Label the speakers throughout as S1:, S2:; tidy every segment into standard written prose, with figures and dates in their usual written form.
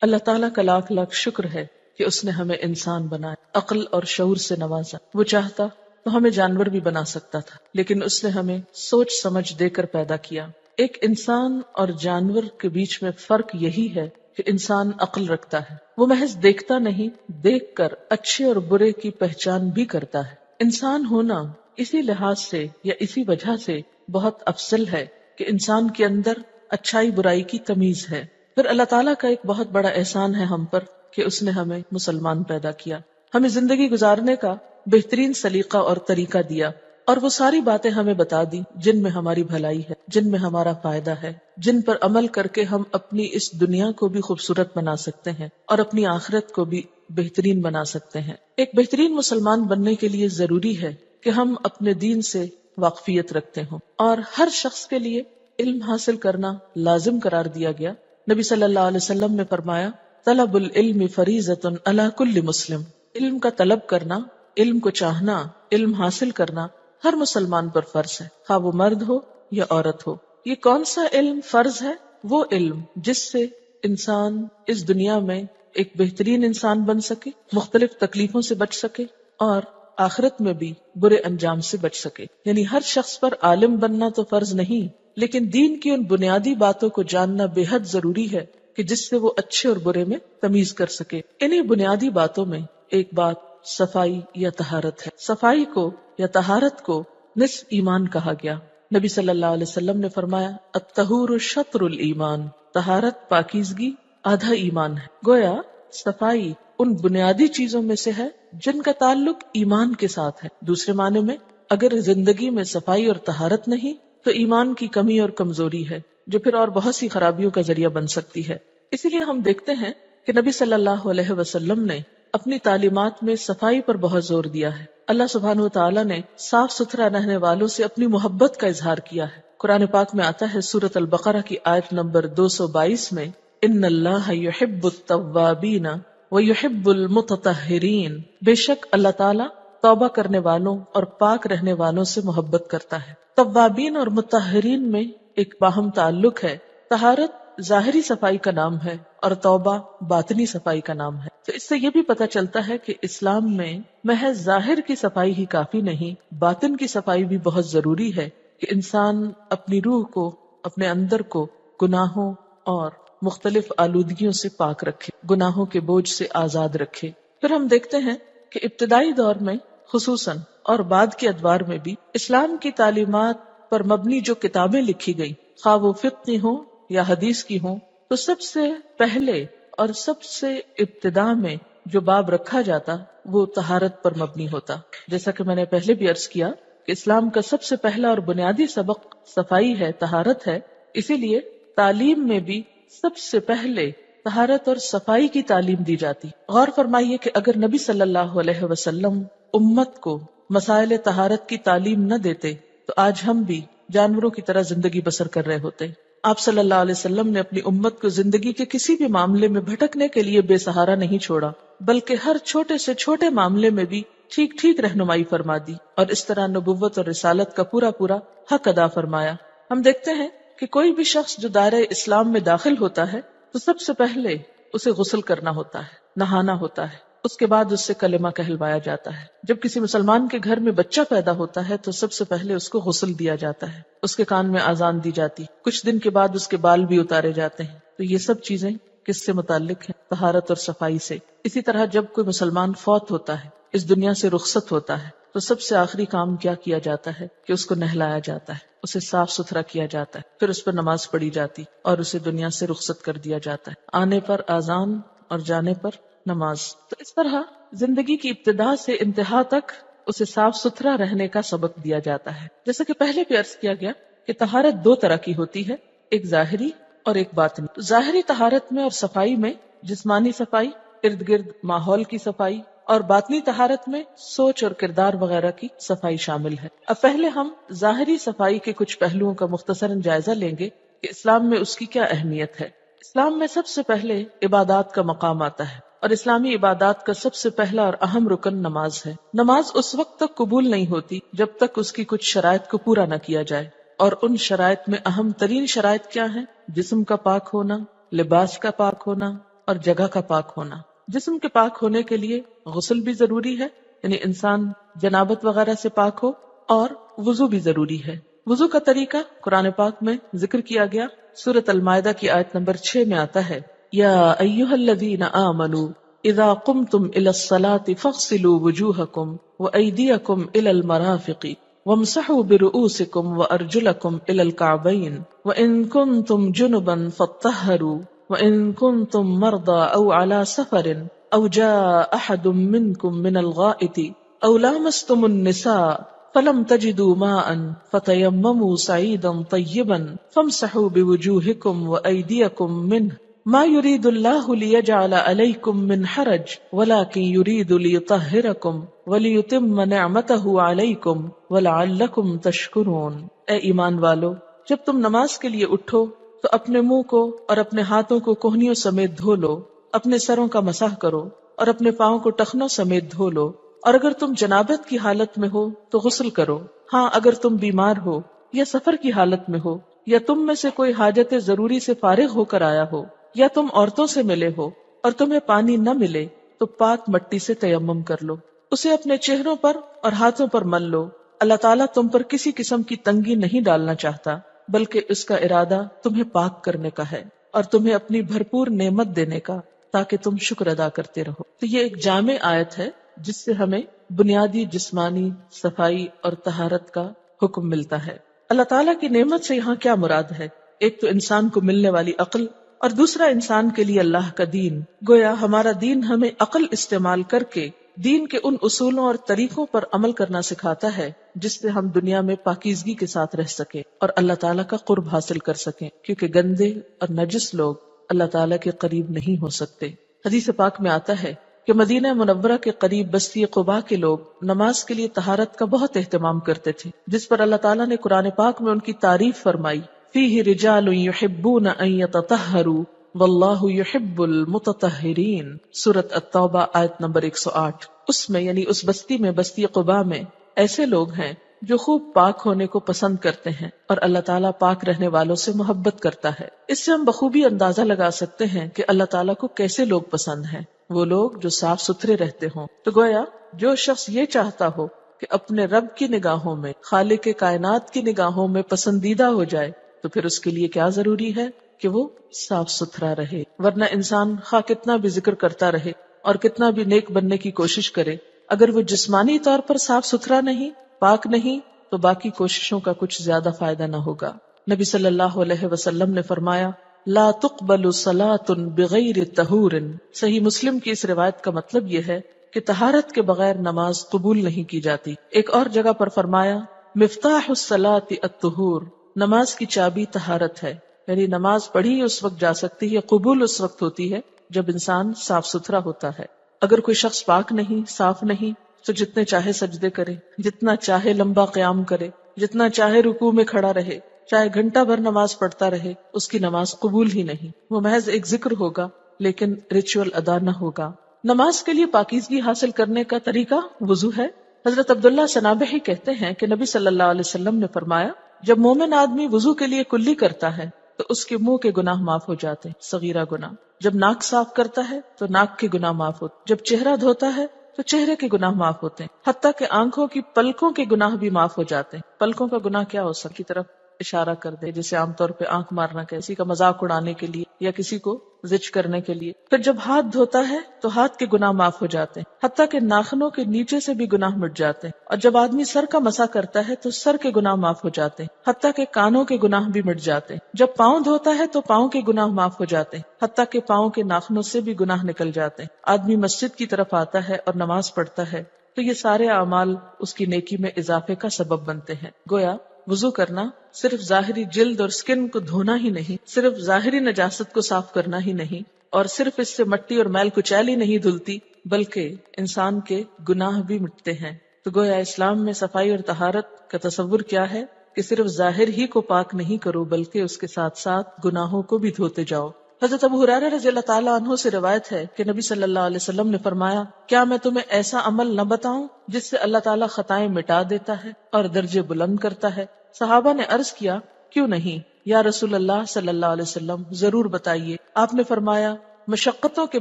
S1: اللہ تعالیٰ کا لاکھ لاکھ شکر ہے کہ اس نے ہمیں انسان بنایا، عقل اور شعور سے نوازا۔ وہ چاہتا تو ہمیں جانور بھی بنا سکتا تھا، لیکن اس نے ہمیں سوچ سمجھ دے کر پیدا کیا۔ ایک انسان اور جانور کے بیچ میں فرق یہی ہے کہ انسان عقل رکھتا ہے، وہ محض دیکھتا نہیں، دیکھ کر اچھے اور برے کی پہچان بھی کرتا ہے۔ انسان ہونا اسی لحاظ سے یا اسی وجہ سے بہت افضل ہے کہ انسان کے اندر اچھائی برائی کی تمیز ہے۔ پھر اللہ تعالیٰ کا ایک بہت بڑا احسان ہے ہم پر کہ اس نے ہمیں مسلمان پیدا کیا، ہمیں زندگی گزارنے کا بہترین سلیقہ اور طریقہ دیا، اور وہ ساری باتیں ہمیں بتا دی جن میں ہماری بھلائی ہے، جن میں ہمارا فائدہ ہے، جن پر عمل کر کے ہم اپنی اس دنیا کو بھی خوبصورت بنا سکتے ہیں اور اپنی آخرت کو بھی بہترین بنا سکتے ہیں۔ ایک بہترین مسلمان بننے کے لیے ضروری ہے کہ ہم اپنے دین سے واقفیت رکھتے ہوں، اور ہر شخص کے لیے علم حاصل کرنا لازم قرار دیا گیا۔ نبی صلی اللہ علیہ وسلم نے فرمایا، طلب العلم فریضۃ علی کل مسلم، علم کا طلب کرنا، علم کو چاہنا، علم حاصل کرنا ہر مسلمان پر فرض ہے، خواہ وہ مرد ہو یا عورت ہو۔ یہ کون سا علم فرض ہے؟ وہ علم جس سے انسان اس دنیا میں ایک بہترین انسان بن سکے، مختلف تکلیفوں سے بچ سکے، اور آخرت میں بھی برے انجام سے بچ سکے۔ یعنی ہر شخص پر عالم بننا تو فرض نہیں، لیکن دین کی ان بنیادی باتوں کو جاننا بے حد ضروری ہے کہ جس سے وہ اچھے اور برے میں تمیز کر سکے۔ انہی بنیادی باتوں میں ایک بات صفائی یا طہارت ہے۔ صفائی کو یا طہارت کو نصف ایمان کہا گیا۔ نبی صلی اللہ علیہ وسلم نے فرمایا، الطہور شطر الایمان، طہارت پاکیزگی آدھا ایمان ہے۔ گویا صفائی ان بنیادی چیزوں میں سے ہے جن کا تعلق ایمان کے ساتھ ہے۔ دوسرے معنی میں اگر زندگی میں صفائی اور طہارت نہیں تو ایمان کی کمی اور کمزوری ہے، جو پھر اور بہت سی خرابیوں کا ذریعہ بن سکتی ہے۔ اسی لیے ہم دیکھتے ہیں کہ نبی صلی اللہ علیہ وسلم نے اپنی تعلیمات میں صفائی پر بہت زور دیا ہے۔ اللہ سبحانہ وتعالی نے صاف ستھرا رہنے والوں سے اپنی محبت کا اظہار کیا ہے۔ قرآن پاک میں آتا ہے سورۃ البقرہ کی آیت نمبر 222 میں، ان اللہ یحب التوابین ویحب المتطہرین، بے شک اللہ تعالیٰ توبہ کرنے والوں اور پاک رہنے والوں سے محبت کرتا ہے۔ توابین اور متطہرین میں ایک باہم تعلق ہے۔ طہارت ظاہری صفائی کا نام ہے اور توبہ باطنی صفائی کا نام ہے۔ تو اس سے یہ بھی پتہ چلتا ہے کہ اسلام میں محض ظاہر کی صفائی ہی کافی نہیں، باطن کی صفائی بھی بہت ضروری ہے کہ انسان اپنی روح کو، اپنے اندر کو گناہوں اور مختلف آلودگیوں سے پاک رکھے، گناہوں کے بوجھ سے آزاد رکھے۔ پھر ہم دیکھتے ہیں کہ ابتدائی دور میں خصوصاً اور بعد کے ادوار میں بھی اسلام کی تعلیمات پر مبنی جو کتابیں لکھی گئی، خواہ وہ فقہ کی ہوں یا حدیث کی ہوں، تو سب سے پہلے اور سب سے ابتدا میں جو باب رکھا جاتا وہ طہارت پر مبنی ہوتا۔ جیسا کہ میں نے پہلے بھی عرض کیا کہ اسلام کا سب سے پہلا اور بنیادی سبق صفائی ہے، طہارت ہے۔ اسی لیے تعلیم میں بھی سب سے پہلے طہارت اور صفائی کی تعلیم دی جاتی۔ غور فرمائیے کہ اگر نبی صلی اللہ علیہ وسلم امت کو مسائل طہارت کی تعلیم نہ دیتے تو آج ہم بھی جانوروں کی طرح زندگی بسر کر رہے ہوتے۔ آپ صلی اللہ علیہ وسلم نے اپنی امت کو زندگی کے کسی بھی معاملے میں بھٹکنے کے لیے بے سہارا نہیں چھوڑا، بلکہ ہر چھوٹے سے چھوٹے معاملے میں بھی ٹھیک ٹھیک رہنمائی فرما دی، اور اس طرح نبوت اور رسالت کا پورا پورا حق ادا فرمایا۔ ہم دیکھتے ہیں کہ کوئی بھی شخص جو دائرہ اسلام میں داخل ہوتا ہے تو سب سے پہلے اسے غسل کرنا ہوتا ہے، نہانا ہوتا ہے، اس کے بعد اس سے کلمہ کہلوایا جاتا ہے۔ جب کسی مسلمان کے گھر میں بچہ پیدا ہوتا ہے تو سب سے پہلے اس کو غسل دیا جاتا ہے، اس کے کان میں اذان دی جاتی، کچھ دن کے بعد اس کے بال بھی اتارے جاتے ہیں۔ تو یہ سب چیزیں کس سے متعلق ہیں؟ طہارت اور صفائی سے۔ اسی طرح جب کوئی مسلمان فوت ہوتا ہے، اس دنیا سے رخصت ہوتا ہے، تو سب سے آخری کام کیا کیا جاتا ہے کہ اس کو نہلایا جاتا ہے، اسے صاف ستھرا کیا جاتا ہے، پھر اس پر نماز پڑھی جاتی اور اسے دنیا سے رخصت کر دیا جاتا ہے، آنے پر اذان اور جانے پر نماز۔ تو اس طرح زندگی کی ابتدا سے انتہا تک اسے صاف ستھرا رہنے کا سبق دیا جاتا ہے۔ جیسا کہ پہلے بھی عرض کیا گیا کہ طہارت دو طرح کی ہوتی ہے، ایک ظاہری اور ایک باطنی۔ تو ظاہری طہارت میں اور صفائی میں جسمانی صفائی، ارد گرد ماحول کی صفائی، اور باطنی طہارت میں سوچ اور کردار وغیرہ کی صفائی شامل ہے۔ اب پہلے ہم ظاہری صفائی کے کچھ پہلوؤں کا مختصراً جائزہ لیں گے کہ اسلام میں اس کی کیا اہمیت ہے۔ اسلام میں سب سے پہلے عبادات کا مقام آتا ہے، اور اسلامی عبادات کا سب سے پہلا اور اہم رکن نماز ہے۔ نماز اس وقت تک قبول نہیں ہوتی جب تک اس کی کچھ شرائط کو پورا نہ کیا جائے، اور ان شرائط میں اہم ترین شرائط کیا ہیں؟ جسم کا پاک ہونا، لباس کا پاک ہونا، اور جگہ کا پاک ہونا۔ جسم کے پاک ہونے کے لیے غسل بھی ضروری ہے، یعنی انسان جنابت وغیرہ سے پاک ہو، اور وضو بھی ضروری ہے۔ وضو کا طریقہ قرآن پاک میں ذکر کیا گیا، سورۃ المائدہ کی آیت نمبر 6 میں آتا ہے، یا ایھا الذین آمنوا اذا قمتم الى الصلاة فاغسلوا وجوہکم وایدیکم الى المرافق وامسحوا برؤوسکم وارجلکم الى الکعبین وان کنتم جنبا فاطہروا وان کنتم مرضى او على سفر او جاء احد منکم من الغائط او لامستم النساء فلم تجدوا ماء فتيمموا صعيدا طيبا فامسحوا بوجوهكم وأيديكم منه ما يريد الله ليجعل عليكم من حرج ولكن يريد ليطهركم وليتم نعمته عليكم ولعلكم تشكرون۔ اے ایمان والو، جب تم نماز کے لیے اٹھو تو اپنے منہ کو اور اپنے ہاتھوں کو کوہنیوں سمیت دھو لو، اپنے سروں کا مسح کرو اور اپنے پاؤں کو ٹخنوں سمیت دھو لو، اور اگر تم جنابت کی حالت میں ہو تو غسل کرو۔ ہاں، اگر تم بیمار ہو یا سفر کی حالت میں ہو یا تم میں سے کوئی حاجت ضروری سے فارغ ہو کر آیا ہو یا تم عورتوں سے ملے ہو اور تمہیں پانی نہ ملے تو پاک مٹی سے تیمم کر لو، اسے اپنے چہروں پر اور ہاتھوں پر مل لو۔ اللہ تعالیٰ تم پر کسی قسم کی تنگی نہیں ڈالنا چاہتا، بلکہ اس کا ارادہ تمہیں پاک کرنے کا ہے اور تمہیں اپنی بھرپور نعمت دینے کا، تاکہ تم شکر ادا کرتے رہو۔ تو یہ ایک جامع آیت ہے جس سے ہمیں بنیادی جسمانی صفائی اور طہارت کا حکم ملتا ہے۔ اللہ تعالیٰ کی نعمت سے یہاں کیا مراد ہے؟ ایک تو انسان کو ملنے والی عقل، اور دوسرا انسان کے لیے اللہ کا دین۔ گویا ہمارا دین ہمیں عقل استعمال کر کے دین کے ان اصولوں اور طریقوں پر عمل کرنا سکھاتا ہے جس سے ہم دنیا میں پاکیزگی کے ساتھ رہ سکیں اور اللہ تعالیٰ کا قرب حاصل کر سکیں، کیونکہ گندے اور نجس لوگ اللہ تعالیٰ کے قریب نہیں ہو سکتے۔ حدیث پاک میں آتا ہے کہ مدینہ منورہ کے قریب بستی قباء کے لوگ نماز کے لیے طہارت کا بہت اہتمام کرتے تھے، جس پر اللہ تعالیٰ نے قرآن پاک میں ان کی تعریف فرمائی، فیہ رجال یحبون ان یتطہروا واللہ یحب المتطہرین، سورۃ التوبہ آیت نمبر 108۔ اس میں یعنی اس بستی میں، بستی قباء میں ایسے لوگ ہیں جو خوب پاک ہونے کو پسند کرتے ہیں اور اللہ تعالیٰ پاک رہنے والوں سے محبت کرتا ہے۔ اس سے ہم بخوبی اندازہ لگا سکتے ہیں کہ اللہ تعالیٰ کو کیسے لوگ پسند ہیں، وہ لوگ جو صاف ستھرے رہتے ہوں۔ تو گویا جو شخص یہ چاہتا ہو کہ اپنے رب کی نگاہوں میں، خالق کائنات کی نگاہوں میں پسندیدہ ہو جائے، تو پھر اس کے لیے کیا ضروری ہے کہ وہ صاف ستھرا رہے، ورنہ انسان خواہ کتنا بھی ذکر کرتا رہے اور کتنا بھی نیک بننے کی کوشش کرے، اگر وہ جسمانی طور پر صاف ستھرا نہیں، پاک نہیں، تو باقی کوششوں کا کچھ زیادہ فائدہ نہ ہوگا۔ نبی صلی اللہ علیہ وسلم نے فرمایا، لا تقبل صلاة بغیر طہور۔ صحیح مسلم کی اس روایت کا مطلب یہ ہے کہ طہارت کے بغیر نماز قبول نہیں کی جاتی۔ ایک اور جگہ پر فرمایا، مفتاح الصلاة الطہور، نماز کی چابی طہارت ہے، یعنی نماز پڑھی اس وقت جا سکتی ہے، قبول اس وقت ہوتی ہے جب انسان صاف ستھرا ہوتا ہے۔ اگر کوئی شخص پاک نہیں، صاف نہیں، تو جتنے چاہے سجدے کرے، جتنا چاہے لمبا قیام کرے، جتنا چاہے رکوع میں کھڑا رہے، چاہے گھنٹہ بھر نماز پڑھتا رہے، اس کی نماز قبول ہی نہیں، وہ محض ایک ذکر ہوگا لیکن ریچول ادا نہ ہوگا۔ نماز کے لیے پاکیزگی حاصل کرنے کا طریقہ وضو ہے۔ حضرت عبداللہ سنابحی کہتے ہیں کہ نبی صلی اللہ علیہ وسلم نے فرمایا، جب مومن آدمی وضو کے لیے کلی کرتا ہے تو اس کے منہ کے گناہ معاف ہو جاتے ہیں، صغیرہ گناہ۔ جب ناک صاف کرتا ہے تو ناک کے گناہ معاف ہوتے، جب چہرہ دھوتا ہے تو چہرے کے گناہ معاف ہوتے ہیں، حتیٰ کہ آنکھوں کی پلکوں کے گناہ بھی معاف ہو جاتے ہیں۔ پلکوں کا گناہ کیا ہو سکتا کی طرف اشارہ کر دے، جیسے عام طور پہ آنکھ مارنا، کسی کا مذاق اڑانے کے لیے یا کسی کو زچ کرنے کے لیے۔ پھر جب ہاتھ دھوتا ہے تو ہاتھ کے گناہ معاف ہو جاتے ہیں، حتیٰ کہ ناخنوں کے نیچے سے بھی گناہ مٹ جاتے ہیں۔ اور جب آدمی سر کا مسح کرتا ہے تو سر کے گناہ معاف ہو جاتے ہیں، حتیٰ کہ کانوں کے گناہ بھی مٹ جاتے ہیں۔ جب پاؤں دھوتا ہے تو پاؤں کے گناہ معاف ہو جاتے ہیں، حتیٰ کہ پاؤں کے ناخنوں سے بھی گناہ نکل جاتے ہیں۔ آدمی مسجد کی طرف آتا ہے اور نماز پڑھتا ہے تو یہ سارے اعمال اس کی نیکی میں اضافے کا سبب بنتے ہیں۔ گویا وضو کرنا صرف ظاہری جلد اور سکن کو دھونا ہی نہیں، صرف ظاہری نجاست کو صاف کرنا ہی نہیں، اور صرف اس سے مٹی اور میل کچیل ہی نہیں دھلتی، بلکہ انسان کے گناہ بھی مٹتے ہیں۔ تو گویا اسلام میں صفائی اور طہارت کا تصور کیا ہے کہ صرف ظاہر ہی کو پاک نہیں کرو بلکہ اس کے ساتھ ساتھ گناہوں کو بھی دھوتے جاؤ۔ حضرت ابو ہریرہ رضی اللہ تعالیٰ عنہ سے روایت ہے کہ نبی صلی اللہ علیہ وسلم نے فرمایا، کیا میں تمہیں ایسا عمل نہ بتاؤں جس سے اللہ تعالیٰ خطائیں مٹا دیتا ہے اور درجے بلند کرتا ہے؟ صحابہ نے عرض کیا، کیوں نہیں یا رسول اللہ صلی اللہ علیہ وسلم، ضرور بتائیے۔ آپ نے فرمایا، مشقتوں کے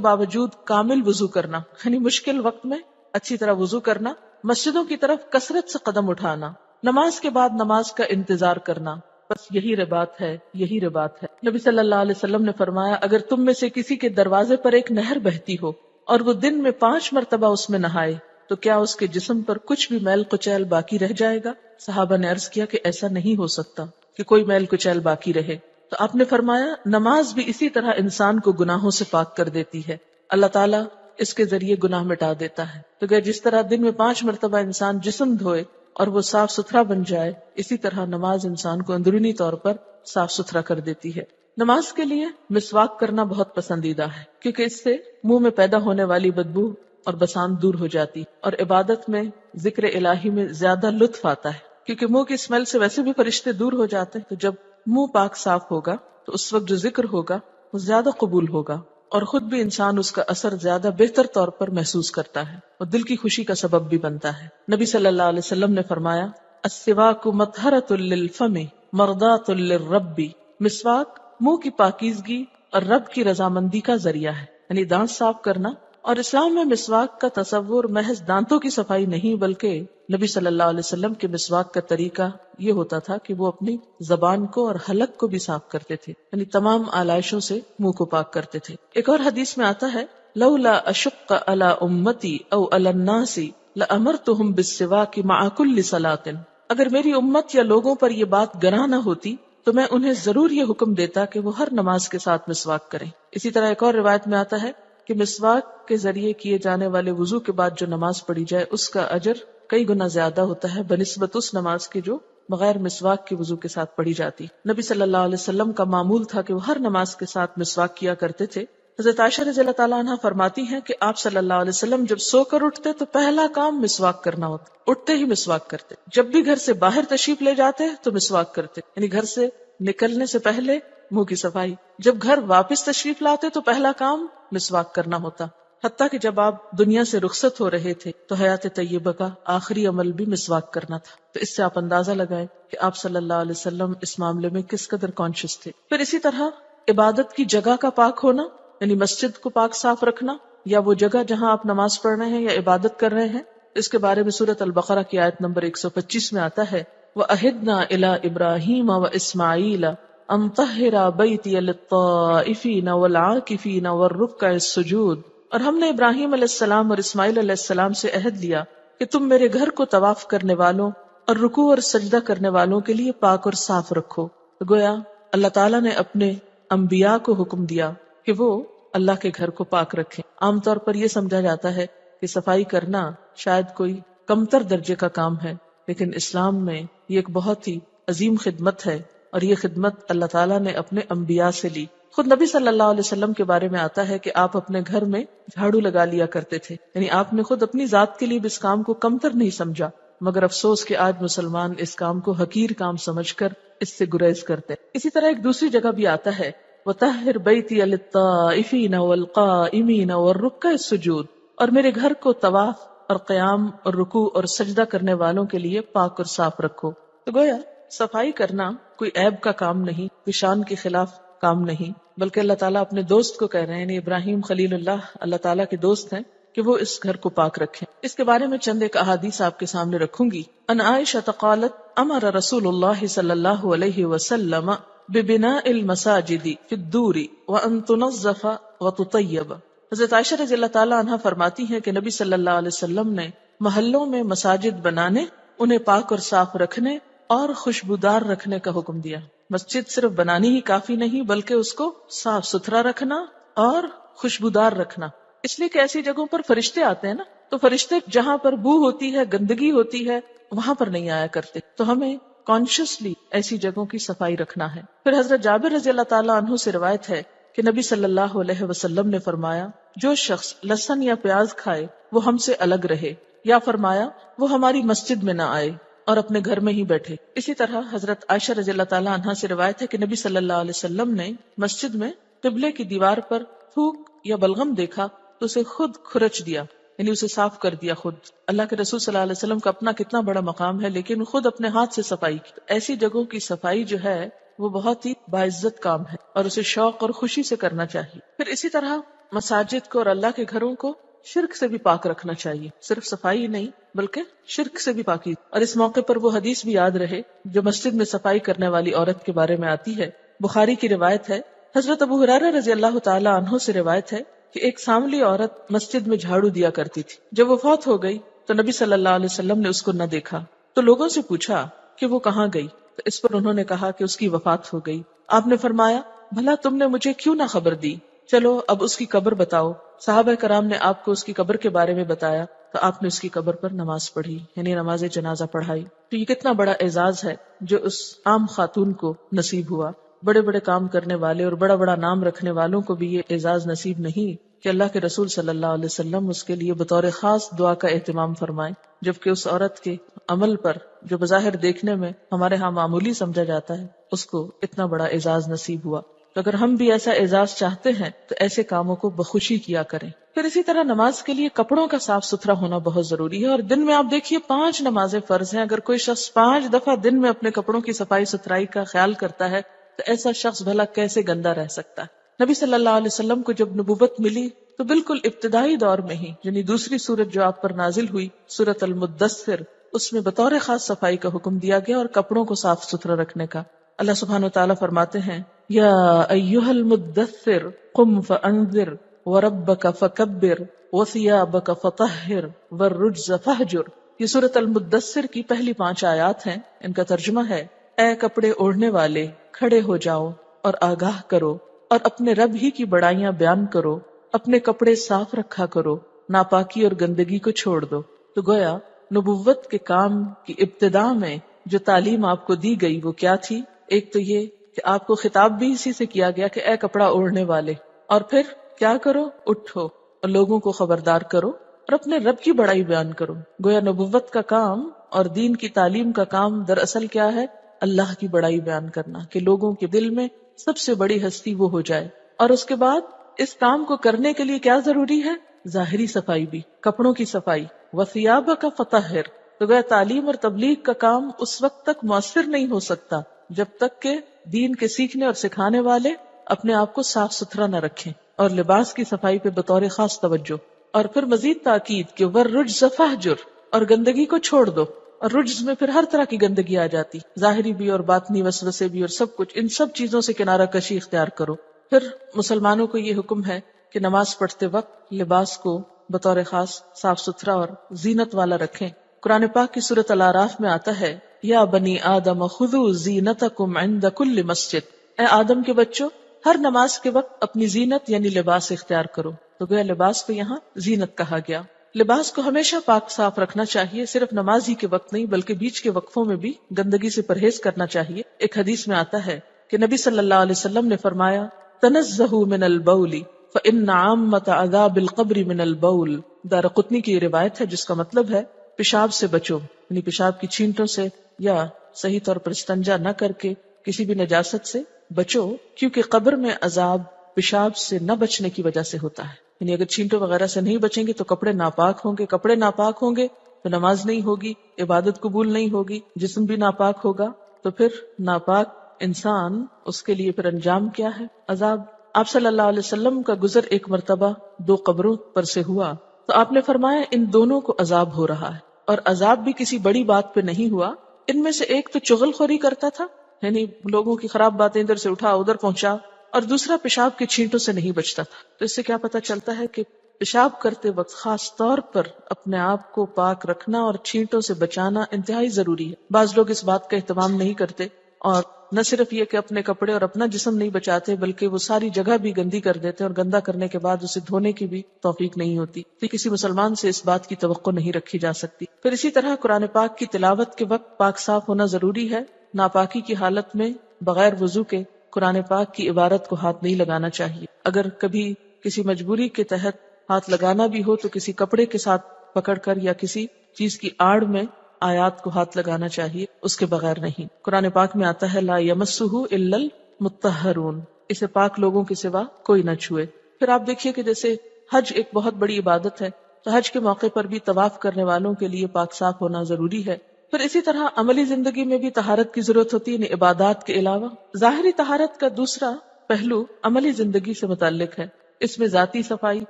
S1: باوجود کامل وضو کرنا، یعنی مشکل وقت میں اچھی طرح وضو کرنا، مسجدوں کی طرف کثرت سے قدم اٹھانا، نماز کے بعد نماز کا انتظار کرنا، بس یہی رباط ہے، یہی رباط ہے۔ نبی صلی اللہ علیہ وسلم نے فرمایا اگر تم میں سے کسی کے دروازے پر ایک نہر بہتی ہو اور وہ دن میں 5 مرتبہ اس میں نہائے تو کیا اس کے جسم پر کچھ بھی میل کچیل باقی رہ جائے گا؟ صحابہ نے عرض کیا کہ ایسا نہیں ہو سکتا کہ کوئی میل کچیل باقی رہے۔ تو آپ نے فرمایا نماز بھی اسی طرح انسان کو گناہوں سے پاک کر دیتی ہے، اللہ تعالیٰ اس کے ذریعے گناہ مٹا دیتا ہے۔ تو کہ جس طرح دن میں 5 مرتبہ انسان جسم دھوئے اور وہ صاف ستھرا بن جائے، اسی طرح نماز انسان کو اندرونی طور پر صاف ستھرا کر دیتی ہے۔ نماز کے لیے مسواک کرنا بہت پسندیدہ ہے کیونکہ اس سے منہ میں پیدا ہونے والی بدبو اور بسان دور ہو جاتی اور عبادت میں ذکر الہی میں زیادہ لطف آتا ہے، کیونکہ منہ کی اسمیل سے ویسے بھی فرشتے دور ہو جاتے ہیں، تو جب منہ پاک صاف ہوگا تو اس وقت جو ذکر ہوگا وہ زیادہ قبول ہوگا اور خود بھی انسان اس کا اثر زیادہ بہتر طور پر محسوس کرتا ہے اور دل کی خوشی کا سبب بھی بنتا ہے۔ نبی صلی اللہ علیہ وسلم نے فرمایا السواک مطہرۃ للفم مرضاۃ للرب، مسواک منہ کی پاکیزگی اور رب کی رضامندی کا ذریعہ ہے، یعنی دانت صاف کرنا۔ اور اسلام میں مسواک کا تصور محض دانتوں کی صفائی نہیں بلکہ نبی صلی اللہ علیہ وسلم کے مسواک کا طریقہ یہ ہوتا تھا کہ وہ اپنی زبان کو اور حلق کو بھی صاف کرتے تھے، یعنی تمام آلائشوں سے منہ کو پاک کرتے تھے۔ ایک اور حدیث میں آتا ہے لولا اشق علی امتی او علی الناس لامرتهم بالسواک مع كل صلاۃ، اگر میری امت یا لوگوں پر یہ بات گراں نہ ہوتی تو میں انہیں ضرور یہ حکم دیتا کہ وہ ہر نماز کے ساتھ مسواک کریں۔ اسی طرح ایک اور روایت میں آتا ہے کہ مسواک کے ذریعے کیے جانے والے وضو کے بعد جو نماز پڑھی جائے اس کا اجر کئی گنا زیادہ ہوتا ہے بنسبت اس نماز کے جو بغیر مسواک کے وضو کے ساتھ پڑھی جاتی۔ نبی صلی اللہ علیہ وسلم کا معمول تھا کہ وہ ہر نماز کے ساتھ مسواک کیا کرتے تھے۔ حضرت عائشہ رضی اللہ تعالیٰ عنہ فرماتی ہیں کہ آپ صلی اللہ علیہ وسلم جب سو کر اٹھتے تو پہلا کام مسواک کرنا ہوتا، اٹھتے ہی مسواک کرتے، جب بھی گھر سے باہر تشریف لے جاتے تو مسواک کرتے، یعنی گھر سے نکلنے سے پہلے منہ کی صفائی، جب گھر واپس تشریف لاتے تو پہلا کام مسواک کرنا ہوتا، حتیٰ کہ جب آپ دنیا سے رخصت ہو رہے تھے تو حیات طیبہ کا آخری عمل بھی مسواک کرنا تھا۔ تو اس سے آپ اندازہ لگائیں کہ آپ صلی اللہ علیہ وسلم اس معاملے میں کس قدر کانشیس تھے۔ پھر اسی طرح عبادت کی جگہ کا پاک ہونا، یعنی مسجد کو پاک صاف رکھنا یا وہ جگہ جہاں آپ نماز پڑھ رہے ہیں یا عبادت کر رہے ہیں، اس کے بارے میں سورۃ البقرہ کی آیت نمبر 125 میں آتا ہے وَأَهِدْنَا إِلَىٰ إِبْرَاهِيمَ وَإِسْمَاعِيلَ أَن طَهِّرَا بَيْتِيَ لِلطَّائِفِينَ وَالْعَاكِفِينَ وَالرُّكَّعِ السُّجُودِ، اور ہم نے ابراہیم علیہ السلام اور اسماعیل علیہ السلام سے عہد لیا کہ تم میرے گھر کو طواف کرنے والوں اور رکوع اور سجدہ کرنے والوں کے لیے پاک اور صاف رکھو۔ تو گویا اللہ تعالیٰ نے اپنے انبیاء کو حکم دیا کہ وہ اللہ کے گھر کو پاک رکھیں۔ عام طور پر یہ سمجھا جاتا ہے کہ صفائی کرنا شاید کوئی کمتر درجے کا کام ہے، لیکن اسلام میں یہ ایک بہت ہی عظیم خدمت ہے اور یہ خدمت اللہ تعالیٰ نے اپنے انبیاء سے لی۔ خود نبی صلی اللہ علیہ وسلم کے بارے میں آتا ہے کہ آپ اپنے گھر میں جھاڑو لگا لیا کرتے تھے، یعنی آپ نے خود اپنی ذات کے لیے بھی اس کام کو کمتر نہیں سمجھا، مگر افسوس کہ آج مسلمان اس کام کو حقیر کام سمجھ کر اس سے گریز کرتے۔ اسی طرح ایک دوسری جگہ بھی آتا ہے وَطَهِّرْ بَيْتِيَ لِلطَّائِفِينَ وَالْقَائِمِينَ وَالرُّكَّعِ السُّجُودِ، اور میرے گھر کو طواف اور قیام اور رکوع اور سجدہ کرنے والوں کے لیے پاک اور صاف رکھو۔ تو گویا صفائی کرنا کوئی عیب کا کام نہیں، کوئی شان کے خلاف کام نہیں، بلکہ اللہ تعالیٰ اپنے دوست کو کہہ رہے ہیں، یعنی ابراہیم خلیل اللہ تعالیٰ کے دوست ہیں، کہ وہ اس گھر کو پاک رکھیں۔ اس کے بارے میں چند ایک احادیث آپ کے سامنے رکھوں گی۔ ان عائشہ قالت امر رسول اللہ صلی اللہ علیہ وسلم ببناء المساجد فی الدور وان تنظف وتطیب۔ حضرت عائشہ رضی اللہ تعالیٰ عنہ فرماتی ہیں کہ نبی صلی اللہ علیہ وسلم نے محلوں میں مساجد بنانے، انہیں پاک اور صاف رکھنے اور خوشبودار رکھنے کا حکم دیا۔ مسجد صرف بنانی ہی کافی نہیں بلکہ اس کو صاف ستھرا رکھنا اور خوشبودار رکھنا، اس لیے کہ ایسی جگہوں پر فرشتے آتے ہیں نا، تو فرشتے جہاں پر بو ہوتی ہے، گندگی ہوتی ہے، وہاں پر نہیں آیا کرتے، تو ہمیں کانشیسلی ایسی جگہوں کی صفائی رکھنا ہے۔ پھر حضرت جابر رضی اللہ تعالیٰ عنہ سے روایت ہے کہ نبی صلی اللہ علیہ وسلم نے فرمایا جو شخص لہسن یا پیاز کھائے وہ ہم سے الگ رہے، یا فرمایا وہ ہماری مسجد میں نہ آئے اور اپنے گھر میں ہی بیٹھے۔ اسی طرح حضرت عائشہ رضی اللہ تعالیٰ عنہ سے روایت ہے کہ نبی صلی اللہ علیہ وسلم نے مسجد میں قبلے کی دیوار پر تھوک یا بلغم دیکھا تو اسے خود کھرچ دیا، یعنی اسے صاف کر دیا خود۔ اللہ کے رسول صلی اللہ علیہ وسلم کا اپنا کتنا بڑا مقام ہے، لیکن خود اپنے ہاتھ سے صفائی کی۔ ایسی جگہوں کی صفائی جو ہے وہ بہت ہی باعزت کام ہے اور اسے شوق اور خوشی سے کرنا چاہیے۔ پھر اسی طرح مساجد کو اور اللہ کے گھروں کو شرک سے بھی پاک رکھنا چاہیے، صرف صفائی ہی نہیں بلکہ شرک سے بھی پاکی۔ اور اس موقع پر وہ حدیث بھی یاد رہے جو مسجد میں صفائی کرنے والی عورت کے بارے میں آتی ہے، بخاری کی روایت ہے، حضرت ابو ہریرہ رضی اللہ تعالی عنہ سے روایت ہے کہ ایک سانولی عورت مسجد میں جھاڑو دیا کرتی تھی، جب وہ فوت ہو گئی تو نبی صلی اللہ علیہ وسلم نے اس کو نہ دیکھا، تو لوگوں سے پوچھا کہ وہ کہاں گئی، تو اس پر انہوں نے کہا کہ اس کی وفات ہو گئی۔ آپ نے فرمایا بھلا تم نے مجھے کیوں نہ خبر دی، چلو اب اس کی قبر بتاؤ۔ صحابہ کرام نے آپ کو اس کی قبر کے بارے میں بتایا تو آپ نے اس کی قبر پر نماز پڑھی، یعنی نماز جنازہ پڑھائی۔ تو یہ کتنا بڑا اعزاز ہے جو اس عام خاتون کو نصیب ہوا۔ بڑے بڑے کام کرنے والے اور بڑا بڑا نام رکھنے والوں کو بھی یہ اعزاز نصیب نہیں کہ اللہ کے رسول صلی اللہ علیہ وسلم اس کے لیے بطور خاص دعا کا اہتمام فرمائیں، جبکہ اس عورت کے عمل پر جو بظاہر دیکھنے میں ہمارے ہاں معمولی سمجھا جاتا ہے، اس کو اتنا بڑا اعزاز نصیب ہوا۔ تو اگر ہم بھی ایسا اعزاز چاہتے ہیں تو ایسے کاموں کو بخوشی کیا کریں۔ پھر اسی طرح نماز کے لیے کپڑوں کا صاف ستھرا ہونا بہت ضروری ہے، اور دن میں آپ دیکھیے 5 نمازیں فرض ہیں۔ اگر کوئی شخص 5 دفعہ دن میں اپنے کپڑوں کی صفائی ستھرائی کا خیال کرتا ہے تو ایسا شخص بھلا کیسے گندا رہ سکتا ہے؟ نبی صلی اللہ علیہ وسلم کو جب نبوت ملی تو بالکل ابتدائی دور میں ہی، یعنی دوسری سورت جو آپ پر نازل ہوئی، سورت المدثر، اس میں بطور خاص صفائی کا حکم دیا گیا اور کپڑوں کو صاف ستھرا رکھنے کا۔ اللہ سبحانہ وتعالیٰ فرماتے ہیں یا ایھا المدثر قم فانذر وربک فکبر وثیابک فطہر والرجز فہجر۔ یہ سورۃ المدثر کی پہلی 5 آیات ہیں۔ ان کا ترجمہ ہے اے کپڑے اوڑھنے والے، کھڑے ہو جاؤ اور آگاہ کرو اور اپنے رب ہی کی بڑائیاں بیان کرو، اپنے کپڑے صاف رکھا کرو، ناپاکی اور گندگی کو چھوڑ دو۔ تو گویا نبوت کے کام کی ابتدا میں جو تعلیم آپ کو دی گئی وہ کیا تھی؟ ایک تو یہ کہ آپ کو خطاب بھی اسی سے کیا گیا کہ اے کپڑا اوڑھنے والے، اور پھر کیا کرو؟ اٹھو اور لوگوں کو خبردار کرو اور اپنے رب کی بڑائی بیان کرو۔ گویا نبوت کا کام اور دین کی تعلیم کا کام دراصل کیا ہے؟ اللہ کی بڑائی بیان کرنا، کہ لوگوں کے دل میں سب سے بڑی ہستی وہ ہو جائے۔ اور اس کے بعد اس کام کو کرنے کے لیے کیا ضروری ہے؟ ظاہری صفائی بھی، کپڑوں کی صفائی۔ وثیابک فطہر، تو گویا تعلیم اور تبلیغ کا کام اس وقت تک مؤثر نہیں ہو سکتا جب تک کہ دین کے سیکھنے اور سکھانے والے اپنے آپ کو صاف ستھرا نہ رکھیں، اور لباس کی صفائی پہ بطور خاص توجہ۔ اور پھر مزید تاکید کہ والرجز فہجر، اور گندگی کو چھوڑ دو۔ اور رجز میں پھر ہر طرح کی گندگی آ جاتی، ظاہری بھی اور باطنی وسوسے بھی اور سب کچھ، ان سب چیزوں سے کنارہ کشی اختیار کرو۔ پھر مسلمانوں کو یہ حکم ہے کہ نماز پڑھتے وقت لباس کو بطور خاص صاف ستھرا اور زینت والا رکھیں۔ قرآن پاک کی سورۃ الاعراف میں آتا ہے یا بنی آدم خذوا زینتکم عند کل مسجد، اے آدم کے بچوں ہر نماز کے وقت اپنی زینت یعنی لباس اختیار کرو۔ تو گویا لباس کو یہاں زینت کہا گیا۔ لباس کو ہمیشہ پاک صاف رکھنا چاہیے، صرف نماز ہی کے وقت نہیں بلکہ بیچ کے وقفوں میں بھی گندگی سے پرہیز کرنا چاہیے۔ ایک حدیث میں آتا ہے کہ نبی صلی اللہ علیہ وسلم نے فرمایا تنزہوا من البول فإن عامۃ عذاب القبر من البول۔ دارقطنی کی یہ روایت ہے جس کا مطلب ہے پیشاب سے بچو، یعنی پیشاب کی چھینٹوں سے یا صحیح طور پر استنجا نہ کر کے کسی بھی نجاست سے بچو، کیونکہ قبر میں عذاب پیشاب سے نہ بچنے کی وجہ سے ہوتا ہے۔ یعنی اگر چھینٹوں وغیرہ سے نہیں بچیں گے تو کپڑے ناپاک ہوں گے، کپڑے ناپاک ہوں گے تو نماز نہیں ہوگی، عبادت قبول نہیں ہوگی، جسم بھی ناپاک ہوگا تو پھر ناپاک انسان اس کے لیے پھر انجام کیا ہے؟ عذاب۔ آپ صلی اللہ علیہ وسلم کا گزر ایک مرتبہ 2 قبروں پر سے ہوا تو آپ نے فرمایا ان دونوں کو عذاب ہو رہا ہے، اور عذاب بھی کسی بڑی بات پہ نہیں ہوا۔ ان میں سے ایک تو چغل خوری کرتا تھا، یعنی لوگوں کی خراب باتیں ادھر سے اٹھا ادھر پہنچا، اور دوسرا پیشاب کی چھینٹوں سے نہیں بچتا تھا۔ تو اس سے کیا پتہ چلتا ہے کہ پیشاب کرتے وقت خاص طور پر اپنے آپ کو پاک رکھنا اور چھینٹوں سے بچانا انتہائی ضروری ہے۔ بعض لوگ اس بات کا اہتمام نہیں کرتے، اور نہ صرف یہ کہ اپنے کپڑے اور اپنا جسم نہیں بچاتے بلکہ وہ ساری جگہ بھی گندی کر دیتے، اور گندا کرنے کے بعد اسے دھونے کی بھی توفیق نہیں ہوتی۔ تو کسی مسلمان سے اس بات کی توقع نہیں رکھی جا سکتی۔ پھر اسی طرح قرآن پاک کی تلاوت کے وقت پاک صاف ہونا ضروری ہے۔ ناپاکی کی حالت میں بغیر وضو کے قرآن پاک کی عبارت کو ہاتھ نہیں لگانا چاہیے۔ اگر کبھی کسی مجبوری کے تحت ہاتھ لگانا بھی ہو تو کسی کپڑے کے ساتھ پکڑ کر یا کسی چیز کی آڑ میں آیات کو ہاتھ لگانا چاہیے، اس کے بغیر نہیں۔ قرآن پاک میں آتا ہے لا یمسہ الا المطہرون، اسے پاک لوگوں کے سوا کوئی نہ چھوئے۔ پھر آپ دیکھیے کہ جیسے حج ایک بہت بڑی عبادت ہے، تو حج کے موقع پر بھی طواف کرنے والوں کے لیے پاک صاف ہونا ضروری ہے۔ پھر اسی طرح عملی زندگی میں بھی طہارت کی ضرورت ہوتی ہے، یعنی عبادات کے علاوہ۔ ظاہری طہارت کا دوسرا پہلو عملی زندگی سے متعلق ہے۔ اس میں ذاتی صفائی،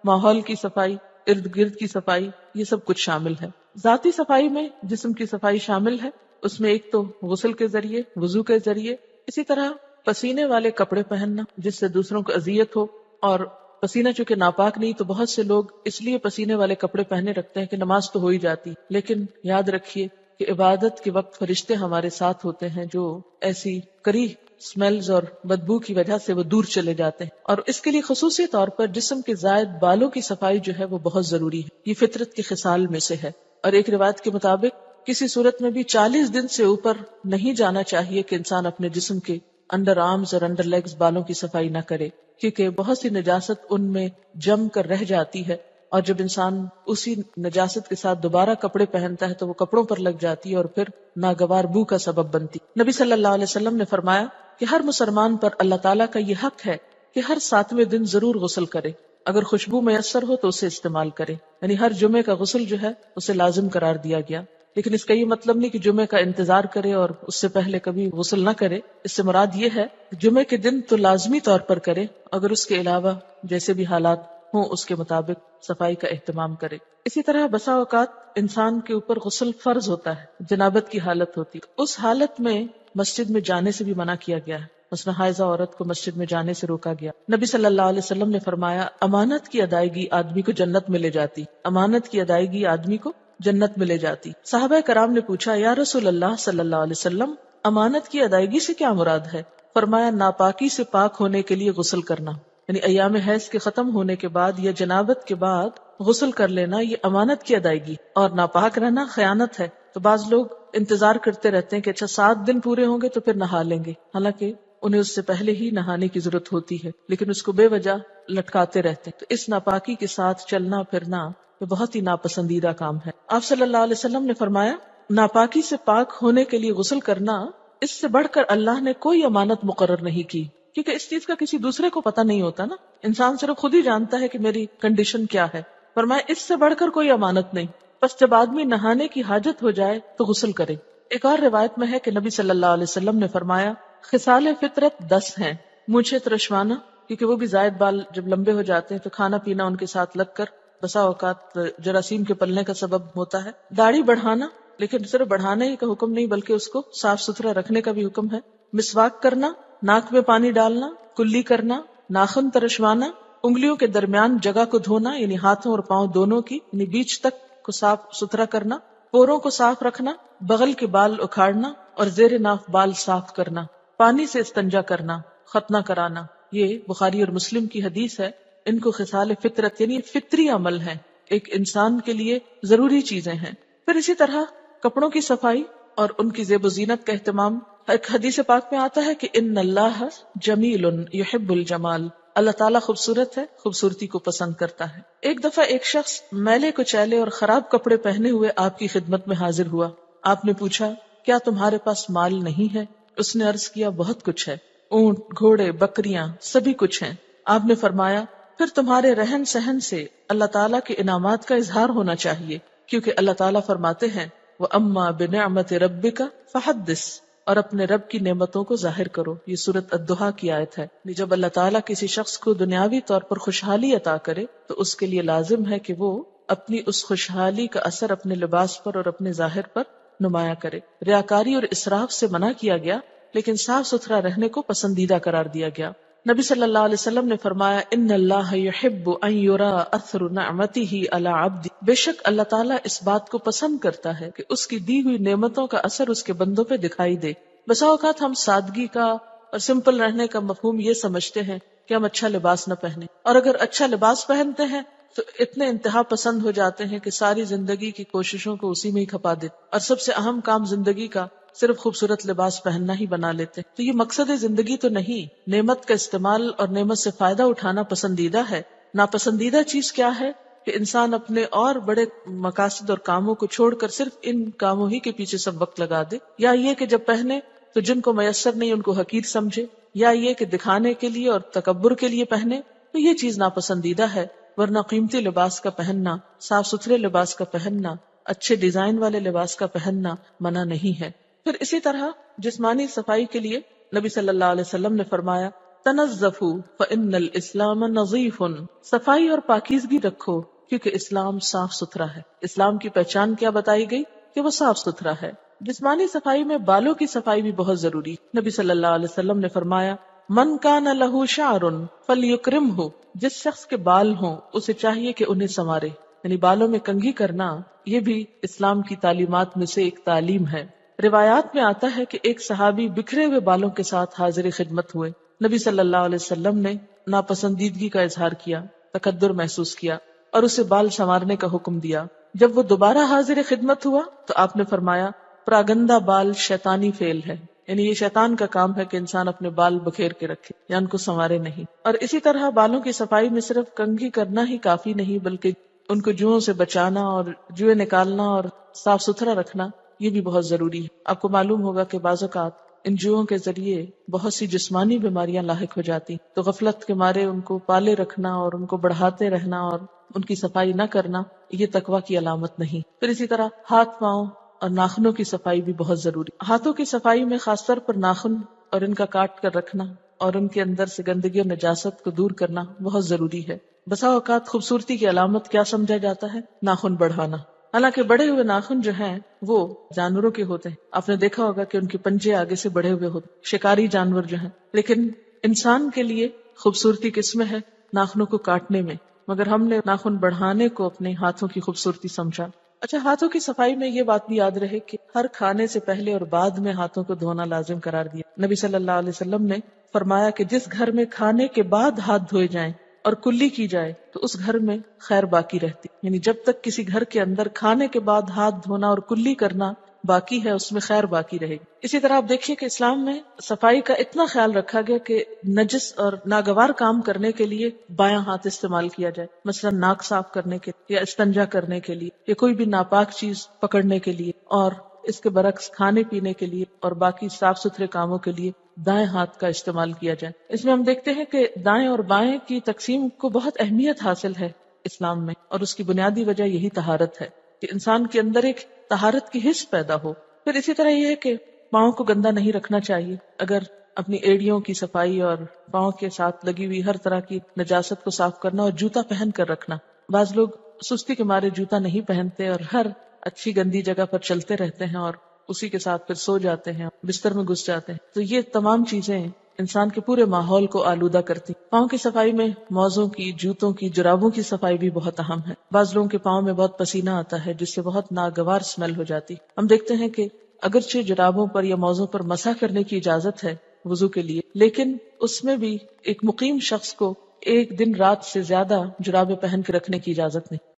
S1: ماحول کی صفائی، ارد گرد کی صفائی، یہ سب کچھ شامل ہے۔ ذاتی صفائی میں جسم کی صفائی شامل ہے، اس میں ایک تو غسل کے ذریعے، وضو کے ذریعے، اسی طرح پسینے والے کپڑے پہننا جس سے دوسروں کو اذیت ہو، اور پسینہ چونکہ ناپاک نہیں تو بہت سے لوگ اس لیے پسینے والے کپڑے پہنے رکھتے ہیں کہ نماز تو ہو ہی جاتی، لیکن یاد رکھیے کہ عبادت کے وقت فرشتے ہمارے ساتھ ہوتے ہیں جو ایسی کریہ سمیلز اور بدبو کی وجہ سے وہ دور چلے جاتے ہیں، اور اس کے لیے خصوصی طور پر جسم کے زائد بالوں کی صفائی جو ہے وہ بہت ضروری ہے، یہ فطرت کے خصال میں سے ہے۔ اور ایک روایت کے مطابق کسی صورت میں بھی 40 دن سے اوپر نہیں جانا چاہیے کہ انسان اپنے جسم کے انڈر آرمز اور انڈر لیگز بالوں کی صفائی نہ کرے، کیونکہ بہت سی نجاست ان میں جم کر رہ جاتی ہے، اور جب انسان اسی نجاست کے ساتھ دوبارہ کپڑے پہنتا ہے تو وہ کپڑوں پر لگ جاتی ہے اور پھر ناگوار بو کا سبب بنتی۔ نبی صلی اللہ علیہ وسلم نے فرمایا کہ ہر مسلمان پر اللہ تعالیٰ کا یہ حق ہے کہ ہر 7ویں دن ضرور غسل کرے، اگر خوشبو میسر ہو تو اسے استعمال کرے، یعنی ہر جمعے کا غسل جو ہے اسے لازم قرار دیا گیا۔ لیکن اس کا یہ مطلب نہیں کہ جمعے کا انتظار کرے اور اس سے پہلے کبھی غسل نہ کرے، اس سے مراد یہ ہے کہ جمعے کے دن تو لازمی طور پر کرے، اگر اس کے علاوہ جیسے بھی حالات ہوں اس کے مطابق صفائی کا اہتمام کرے۔ اسی طرح بسا اوقات انسان کے اوپر غسل فرض ہوتا ہے، جنابت کی حالت ہوتی، اس حالت میں مسجد میں جانے سے بھی منع کیا گیا ہے، مثلا حائضہ عورت کو مسجد میں جانے سے روکا گیا۔ نبی صلی اللہ علیہ وسلم نے فرمایا امانت کی ادائیگی آدمی کو جنت میں لے جاتی، امانت کی ادائیگی آدمی کو جنت میں لے جاتی۔ صحابہ کرام نے پوچھا یا رسول اللہ صلی اللہ علیہ وسلم امانت کی ادائیگی سے کیا مراد ہے؟ فرمایا ناپاکی سے پاک ہونے کے لیے غسل کرنا، یعنی ایام حیض کے ختم ہونے کے بعد یا جنابت کے بعد غسل کر لینا، یہ امانت کی ادائیگی، اور ناپاک رہنا خیانت ہے۔ تو بعض لوگ انتظار کرتے رہتے ہیں کہ اچھا 7 دن پورے ہوں گے تو پھر نہا لیں گے، حالانکہ انہیں اس سے پہلے ہی نہانے کی ضرورت ہوتی ہے، لیکن اس کو بے وجہ لٹکاتے رہتے ہیں۔ تو اس ناپاکی کے ساتھ چلنا پھرنا یہ بہت ہی ناپسندیدہ کام ہے۔ آپ صلی اللہ علیہ وسلم نے فرمایا ناپاکی سے پاک ہونے کے لیے غسل کرنا، اس سے بڑھ کر اللہ نے کوئی امانت مقرر نہیں کی، کیونکہ اس چیز کا کسی دوسرے کو پتہ نہیں ہوتا نا، انسان صرف خود ہی جانتا ہے کہ میری کنڈیشن کیا ہے۔ فرمایا اس سے بڑھ کر کوئی امانت نہیں، بس جب آدمی نہانے کی حاجت ہو جائے تو غسل کرے۔ ایک اور روایت میں ہے کہ نبی صلی اللہ علیہ وسلم نے فرمایا خصال فطرت 10 ہیں، مونچھیں ترشوانا، کیونکہ وہ بھی زائد بال جب لمبے ہو جاتے ہیں تو کھانا پینا ان کے ساتھ لگ کر بسا اوقات جراثیم کے پلنے کا سبب ہوتا ہے۔ داڑھی بڑھانا، لیکن صرف بڑھانے ہی کا حکم نہیں بلکہ اس کو صاف ستھرا رکھنے کا بھی حکم ہے۔ مسواک کرنا، ناک میں پانی ڈالنا، کلی کرنا، ناخن ترشوانا، انگلیوں کے درمیان جگہ کو دھونا، یعنی ہاتھوں اور پاؤں دونوں کی، یعنی بیچ تک کو صاف ستھرا کرنا، پوروں کو صاف رکھنا، بغل کے بال اکھاڑنا اور زیر ناف بال صاف کرنا، پانی سے استنجا کرنا، ختنہ کرانا، یہ بخاری اور مسلم کی حدیث ہے۔ ان کو خصال فطرت یعنی فطری عمل ہے، ایک انسان کے لیے ضروری چیزیں ہیں۔ پھر اسی طرح کپڑوں کی صفائی اور ان کی زیب و زینت کا اہتمام۔ ایک حدیث پاک میں آتا ہے کہ ان اللہ جمیل یحب الجمال، اللہ تعالیٰ خوبصورت ہے، خوبصورتی کو پسند کرتا ہے۔ ایک دفعہ ایک شخص میلے کچیلے اور خراب کپڑے پہنے ہوئے آپ کی خدمت میں حاضر ہوا۔ آپ نے پوچھا کیا تمہارے پاس مال نہیں ہے؟ اس نے عرض کیا بہت کچھ ہے، اونٹ، گھوڑے، بکریاں، سبھی کچھ ہیں۔ آپ نے فرمایا پھر تمہارے رہن سہن سے اللہ تعالیٰ کے انعامات کا اظہار ہونا چاہیے، کیونکہ اللہ تعالیٰ فرماتے ہیں وَأَمَّا بِنِعْمَةِ رَبِّكَ فَحَدِّثْ، اور اپنے رب کی نعمتوں کو ظاہر کرو۔ یہ سورۃ الضحیٰ کی آیت ہے۔ جب اللہ تعالیٰ کسی شخص کو دنیاوی طور پر خوشحالی عطا کرے تو اس کے لیے لازم ہے کہ وہ اپنی اس خوشحالی کا اثر اپنے لباس پر اور اپنے ظاہر پر نمایاں کرے۔ ریاکاری اور اسراف سے منع کیا گیا، لیکن صاف ستھرا رہنے کو پسندیدہ قرار دیا گیا۔ نبی صلی اللہ علیہ وسلم نے فرمایا ان اللہ یحب ان یرا اثر نعمتہ علی عبدہ، بے شک اللہ تعالیٰ اس بات کو پسند کرتا ہے کہ اس کی دی ہوئی نعمتوں کا اثر اس کے بندوں پہ دکھائی دے۔ بسا اوقات ہم سادگی کا اور سمپل رہنے کا مفہوم یہ سمجھتے ہیں کہ ہم اچھا لباس نہ پہنیں، اور اگر اچھا لباس پہنتے ہیں تو اتنے انتہا پسند ہو جاتے ہیں کہ ساری زندگی کی کوششوں کو اسی میں ہی کھپا دیتے، اور سب سے اہم کام زندگی کا صرف خوبصورت لباس پہننا ہی بنا لیتے۔ تو یہ مقصد زندگی تو نہیں۔ نعمت کا استعمال اور نعمت سے فائدہ اٹھانا پسندیدہ ہے۔ ناپسندیدہ چیز کیا ہے کہ انسان اپنے اور بڑے مقاصد اور کاموں کو چھوڑ کر صرف ان کاموں ہی کے پیچھے سب وقت لگا دے، یا یہ کہ جب پہنے تو جن کو میسر نہیں ان کو حقیر سمجھے، یا یہ کہ دکھانے کے لیے اور تکبر کے لیے پہنے، تو یہ چیز ناپسندیدہ ہے۔ ورنہ قیمتی لباس کا پہننا، صاف ستھرے لباس کا پہننا، اچھے ڈیزائن والے لباس کا پہننا منع نہیں ہے۔ پھر اسی طرح جسمانی صفائی کے لیے نبی صلی اللہ علیہ وسلم نے فرمایا تنظفوا فإن الاسلام نظیف، صفائی اور پاکیزگی رکھو کیونکہ اسلام صاف ستھرا ہے۔ اسلام کی پہچان کیا بتائی گئی؟ کہ وہ صاف ستھرا ہے۔ جسمانی صفائی میں بالوں کی صفائی بھی بہت ضروری ہے۔ نبی صلی اللہ علیہ وسلم نے فرمایا من کان لہ شعر فلیکرمہ، جس شخص کے بال ہوں اسے چاہیے کہ انہیں سنوارے، یعنی بالوں میں کنگھی کرنا یہ بھی اسلام کی تعلیمات میں سے ایک تعلیم ہے۔ روایات میں آتا ہے کہ ایک صحابی بکھرے ہوئے بالوں کے ساتھ حاضر خدمت ہوئے، نبی صلی اللہ علیہ وسلم نے ناپسندیدگی کا اظہار کیا، تقدر محسوس کیا اور اسے بال سنوارنے کا حکم دیا۔ جب وہ دوبارہ حاضر خدمت ہوا تو آپ نے فرمایا پراگندہ بال شیطانی فعل ہے، یعنی یہ شیطان کا کام ہے کہ انسان اپنے بال بکھیر کے رکھے یا ان کو سنوارے نہیں۔ اور اسی طرح بالوں کی صفائی میں صرف کنگھی کرنا ہی کافی نہیں، بلکہ ان کو جوؤں سے بچانا اور جوئیں نکالنا اور صاف ستھرا رکھنا یہ بھی بہت ضروری ہے۔ آپ کو معلوم ہوگا کہ بعض اوقات ان جوؤں کے ذریعے بہت سی جسمانی بیماریاں لاحق ہو جاتی، تو غفلت کے مارے ان کو پالے رکھنا اور ان کو بڑھاتے رہنا اور ان کی صفائی نہ کرنا یہ تقویٰ کی علامت نہیں۔ پھر اسی طرح ہاتھ پاؤں اور ناخنوں کی صفائی بھی بہت ضروری۔ ہاتھوں کی صفائی میں خاص طور پر ناخن اور ان کا کاٹ کر رکھنا اور ان کے اندر سے گندگی اور نجاست کو دور کرنا بہت ضروری ہے۔ بسا اوقات خوبصورتی کی علامت کیا سمجھا جاتا ہے؟ ناخن بڑھانا، حالانکہ بڑے ہوئے ناخن جو ہیں وہ جانوروں کے ہوتے ہیں، آپ نے دیکھا ہوگا کہ ان کے پنجے آگے سے بڑھے ہوئے ہوتے ہیں، شکاری جانور جو ہیں، لیکن انسان کے لیے خوبصورتی کس میں ہے؟ ناخنوں کو کاٹنے میں، مگر ہم نے ناخن بڑھانے کو اپنے ہاتھوں کی خوبصورتی سمجھا۔ اچھا، ہاتھوں کی صفائی میں یہ بات بھی یاد رہے کہ ہر کھانے سے پہلے اور بعد میں ہاتھوں کو دھونا لازم قرار دیا۔ نبی صلی اللہ علیہ وسلم نے فرمایا کہ جس گھر میں کھانے کے بعد ہاتھ دھوئے جائیں اور کلی کی جائے تو اس گھر میں خیر باقی رہتی، یعنی جب تک کسی گھر کے اندر کھانے کے بعد ہاتھ دھونا اور کلی کرنا باقی ہے اس میں خیر باقی رہے گی۔ اسی طرح آپ دیکھیے کہ اسلام میں صفائی کا اتنا خیال رکھا گیا کہ نجس اور ناگوار کام کرنے کے لیے بایاں ہاتھ استعمال کیا جائے، مثلا ناک صاف کرنے کے یا استنجا کرنے کے لیے یا کوئی بھی ناپاک چیز پکڑنے کے لیے، اور اس کے برعکس کھانے پینے کے لیے اور باقی صاف ستھرے کاموں کے لیے دائیں ہاتھ کا استعمال کیا جائے۔ اس میں ہم دیکھتے ہیں کہ دائیں اور بائیں کی تقسیم کو بہت اہمیت حاصل ہے اسلام میں، اور اس کی بنیادی وجہ یہی طہارت ہے کہ انسان کے اندر ایک طہارت کی حس پیدا ہو۔ پھر اسی طرح یہ ہے کہ پاؤں کو گندا نہیں رکھنا چاہیے۔ اگر اپنی ایڑیوں کی صفائی اور پاؤں کے ساتھ لگی ہوئی ہر طرح کی نجاست کو صاف کرنا اور جوتا پہن کر رکھنا۔ بعض لوگ سستی کے مارے جوتا نہیں پہنتے اور ہر اچھی گندی جگہ پر چلتے رہتے ہیں اور اسی کے ساتھ پھر سو جاتے ہیں، بستر میں گھس جاتے ہیں، تو یہ تمام چیزیں انسان کے پورے ماحول کو آلودہ کرتی۔ پاؤں کی صفائی میں موزوں کی، جوتوں کی، جرابوں کی صفائی بھی بہت اہم ہے۔ بعض لوگوں کے پاؤں میں بہت پسینہ آتا ہے جس سے بہت ناگوار اسمیل ہو جاتی۔ ہم دیکھتے ہیں کہ اگرچہ جرابوں پر یا موزوں پر مسح کرنے کی اجازت ہے وضو کے لیے، لیکن اس میں بھی ایک مقیم شخص کو ایک دن رات سے زیادہ جرابیں پہن کے رکھنے کی اجازت نہیں۔